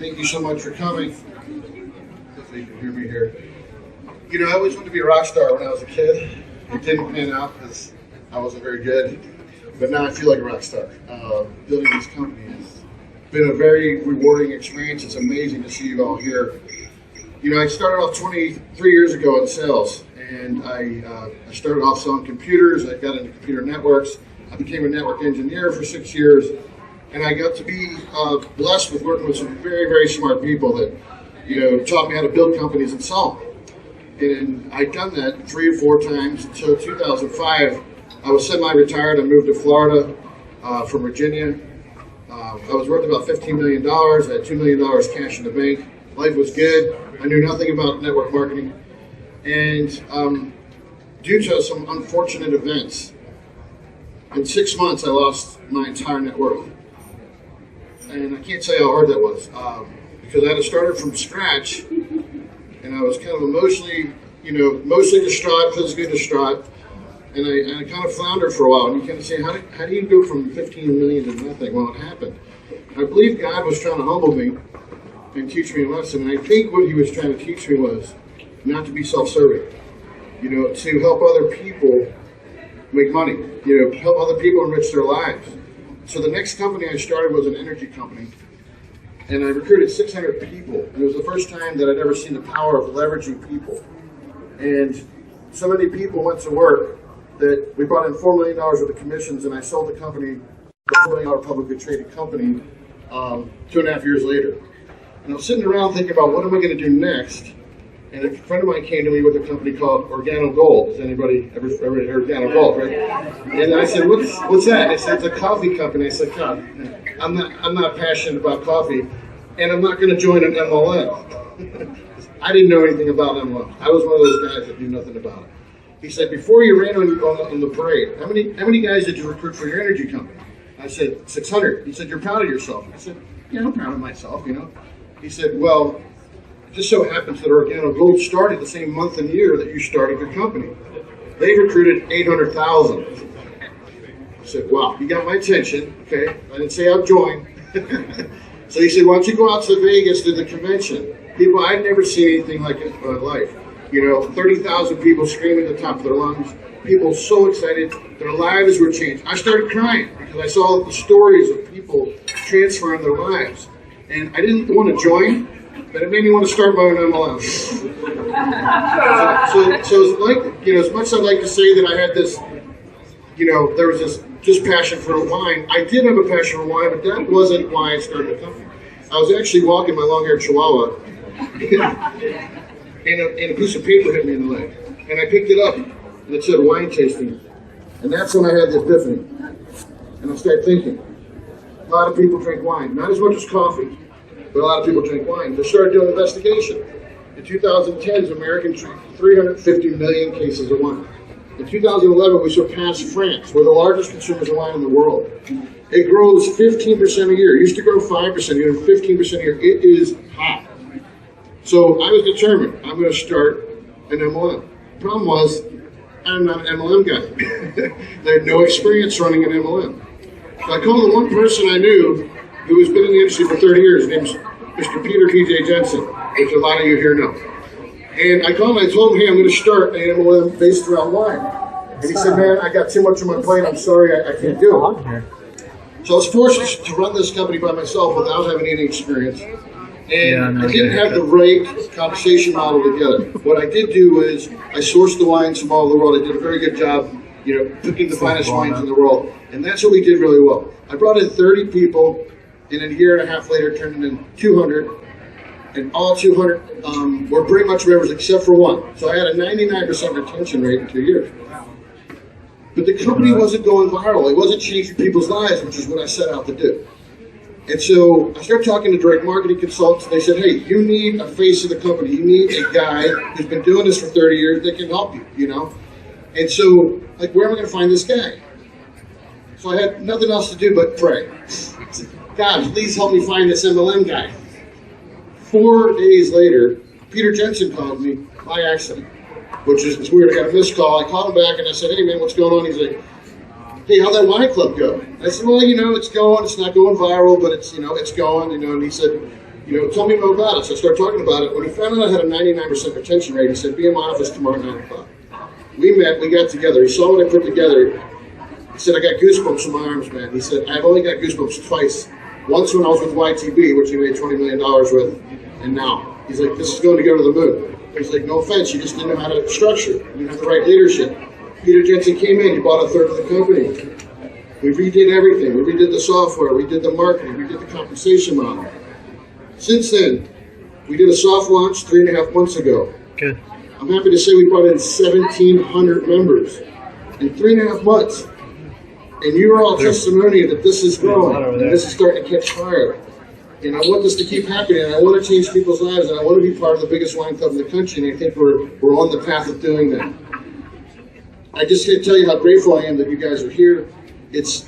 Thank you so much for coming. Hopefully you can hear me here. You know, I always wanted to be a rock star when I was a kid. It didn't pan out because I wasn't very good. But now I feel like a rock star. Building this company has been a very rewarding experience. It's amazing to see you all here. You know, I started off 23 years ago in sales, and I started off selling computers. I got into computer networks. I became a network engineer for 6 years, and I got to be blessed with working with some very, very smart people that, you know, taught me how to build companies and sell them. And I'd done that 3 or 4 times until 2005. I was semi-retired. I moved to Florida from Virginia. I was worth about $15 million. I had $2 million cash in the bank. Life was good. I knew nothing about network marketing. And due to some unfortunate events, in 6 months I lost my entire net worth. And I can't tell you how hard that was because I had started from scratch, and I was kind of emotionally, mostly distraught, physically distraught. And I kind of floundered for a while, and you kind of say, how do you go from 15 million to nothing? Well, it happened. I believe God was trying to humble me and teach me a lesson, and I think what he was trying to teach me was not to be self-serving, to help other people make money, help other people enrich their lives. So the next company I started was an energy company, and I recruited 600 people. And it was the first time that I'd ever seen the power of leveraging people. And so many people went to work that we brought in $4 million worth of commissions, and I sold the company, the $4 million publicly traded company, 2.5 years later. And I was sitting around thinking about what am I going to do next, and a friend of mine came to me with a company called Organo Gold. Has anybody ever heard of Organo Gold, right? And I said, what's that? They said, it's a coffee company. I said, God, I'm not passionate about coffee, and I'm not going to join an MLM. I didn't know anything about MLM. I was one of those guys that knew nothing about it. He said, before you ran on the parade, how many guys did you recruit for your energy company? I said, 600. He said, you're proud of yourself? I said, yeah, I'm proud of myself, He said, well, it just so happens that Organo Gold started the same month and year that you started your company. They recruited 800,000. I said, wow, you got my attention, okay? I didn't say I'd join. So he said, why don't you go out to Vegas to the convention? People, I'd never seen anything like it in my life. 30,000 people screaming at the top of their lungs. People so excited. Their lives were changed. I started crying because I saw the stories of people transferring their lives. And I didn't want to join, but it made me want to start my own MLM. so it's like, as much as I'd like to say that I had this, there was this just passion for wine. I did have a passion for wine, but that wasn't why I started the company. I was actually walking my long-haired chihuahua, and a piece of paper hit me in the leg. And I picked it up, and it said wine tasting. And that's when I had the epiphany. And I started thinking, a lot of people drink wine, not as much as coffee, but a lot of people drink wine. They started doing an investigation. In 2010, Americans drank 350 million cases of wine. In 2011, we surpassed France. We're the largest consumers of wine in the world. It grows 15% a year. It used to grow 5% a year, 15% a year. It is hot. So I was determined, I'm going to start an MLM. The problem was, I'm not an MLM guy. I had no experience running an MLM. So I called the one person I knew who has been in the industry for 30 years. His name's Mr. Peter T.J. Jensen, which a lot of you here know. And I called him and I told him, hey, I'm going to start an MLM based around wine. And he said, man, I got too much on my plate. I'm sorry, I can't do it. So I was forced to run this company by myself without having any experience. And I didn't have the right compensation model together. What I did do is I sourced the wines from all over the world. I did a very good job, picking the finest wines in the world. And that's what we did really well. I brought in 30 people, and a year and a half later turned in 200. And all 200 were pretty much members except for one. So I had a 99% retention rate in 2 years. But the company wasn't going viral. It wasn't changing people's lives, which is what I set out to do. And so I started talking to direct marketing consultants. They said, hey, you need a face of the company. You need a guy who's been doing this for 30 years that can help you, And so, where am I going to find this guy? So I had nothing else to do but pray. God, please help me find this MLM guy. 4 days later, Peter Jensen called me by accident, which is weird. I got a missed call. I called him back and I said, hey, man, what's going on? He's like, hey, how'd that wine club go? I said, well, it's going. It's not going viral, but it's going, And he said, Tell me more about it. So I started talking about it. When he found out I had a 99% retention rate, he said, be in my office tomorrow at 9 o'clock. We met, we got together. He saw what I put together. He said, I got goosebumps in my arms, man. He said, I've only got goosebumps twice. Once when I was with YTB, which he made $20 million with, and now. He's like, this is going to go to the moon. He's like, no offense, you just didn't know how to structure. You didn't have the right leadership. Peter Jensen came in, he bought a third of the company. We redid everything. We redid the software, we did the marketing, we did the compensation model. Since then, we did a soft launch 3.5 months ago. Good. I'm happy to say we brought in 1,700 members in 3.5 months. And you're all testimony that this is growing, and this is starting to catch fire. And I want this to keep happening, and I want to change people's lives, and I want to be part of the biggest wine club in the country, and I think we're on the path of doing that. I just can't tell you how grateful I am that you guys are here. It's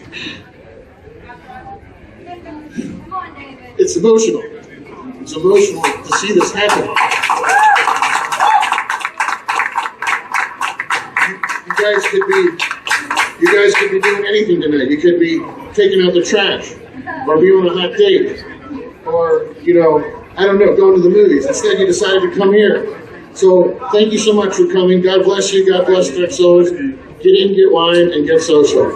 emotional. It's emotional to see this happen. You guys could be doing anything tonight. You could be taking out the trash, or be on a hot date, or, I don't know, going to the movies. Instead, you decided to come here. So thank you so much for coming. God bless you. God bless Cellars. Get in, get wine, and get social.